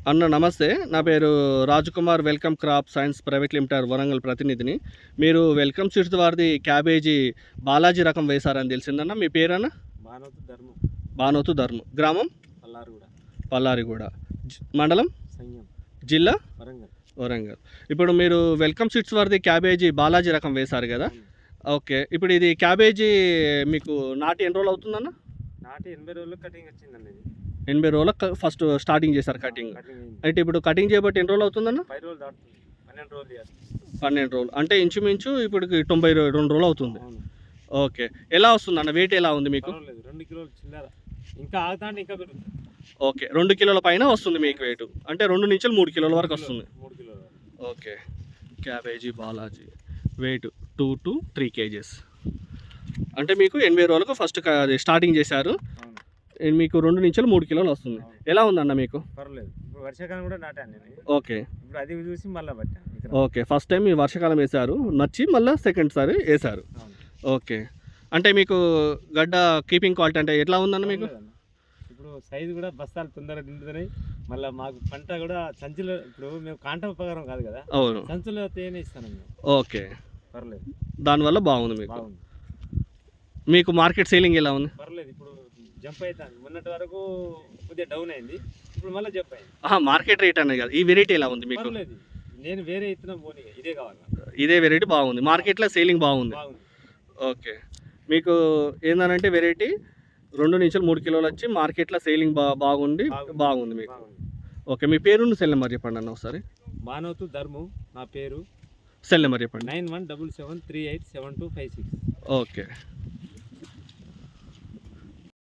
అన్న నమస్తే, నా పేరు Rajkumar, welcome crop science private limited Warangal ప్రతినిధిని. మీరు వెల్కమ్ సీడ్స్ వారిది క్యాబేజీ బాలాజీ రకం వేశారని తెలిసిందన్న. మీ పేరన్న? బానోతు ధర్మ. గ్రామం? పల్లారిగూడ. మండలం? జిల్లా? వరంగల్. ఇప్పుడు మీరు వెల్కమ్ సీడ్స్ వారిది క్యాబేజీ బాలాజీ రకం వేశారు కదా? ఓకే. ఇప్పుడు ఇది క్యాబేజీ మీకు నాటి ఎన్ని రోజులు అవుతుందన్న? నాటి 80 రోజులు కటింగ్ వచ్చిందండి. 80 రోజులకు ఫస్ట్ స్టార్టింగ్ చేశారు కటింగ్. అంటే ఇప్పుడు కటింగ్ చేయబట్టి ఎన్ని రోజులు అవుతుందన్న? 10 రోజులు దాటుతుంది. 12 రోజులు. 12 రోజులు అంటే ఇంచుమించు ఇప్పుడు 92 రోజులు అవుతుంది. ఓకే. ఎలా వస్తుందన్న? వెయిట్ ఎలా ఉంది మీకు? 2 కిలోలు చిల్లర. ఇంకా ఆగుతాంటే ఇంకా పెరుగుతుంది. ఓకే. 2 కిలోల పైన వస్తుంది మీకు వెయిట్. అంటే 2 నుంచి 3 కిలోల వరకు వస్తుంది. 3 కిలోలు. Okay. Cabbage Balaji weight 2 to 3 kgs. అంటే మీకు 80 రోజులకు ఫస్ట్ స్టార్టింగ్ చేశారు. మీకు 2 నుంచి 3 కిలోలు వస్తుంది. ఎలా ఉందన్న మీకు? పర్లేదు. ఇప్పుడు వర్షాకాలం కూడా నాటాను నేను. ఓకే. ఇప్పుడు అది చూసి మళ్ళీ పట్టాను. ఓకే. ఫస్ట్ టైం ఈ వర్షాకాలం వేశారు, నచ్చి మళ్ళీ సెకండ్ సారి వేశారు. ఓకే. అంటే మీకు గడ్డ కీపింగ్ క్వాలిటీ అంటే ఎట్లా ఉందన్న మీకు? ఇప్పుడు సైజు కూడా బస్తాలు తొందరగా నిండుతున్నాయి. మళ్ళీ మాకు పంట కూడా సంచులో, ఇప్పుడు మేము కాంట ఉపకారం కాదు కదా, అవును, సంచులో తేనె ఇస్తాను మేము. ఓకే. పర్లేదు. దానివల్ల బాగుంది మీకు. మీకు మార్కెట్ సేలింగ్ ఎలా ఉంది? పర్లేదు. ఇప్పుడు జంప్ అవుతాను. మొన్నటి వరకు కొద్దిగా డౌన్ అయింది, ఇప్పుడు మళ్ళీ జంప్ అయింది. మార్కెట్ రేట్ అనేది కాదు, ఈ వెరైటీ ఎలా ఉంది మీకు? పర్లేదు. నేను వేరే ఇత్తనం పోనీ, ఇదే కావాలి. ఇదే వెరైటీ బాగుంది, మార్కెట్లో సేలింగ్ బాగుంది. ఓకే. మీకు ఏంటంటే వెరైటీ 2 నుంచి 3 కిలోలు వచ్చి మార్కెట్లో సేలింగ్ బాగుంది మీకు. ఓకే. మీ పేరు సెల్ నెంబర్ చెప్పండి అన్న ఒకసారి. బానోతు ధర్ము నా పేరు. సెల్ నెంబర్ చెప్పండి. 9177387256. ఓకే.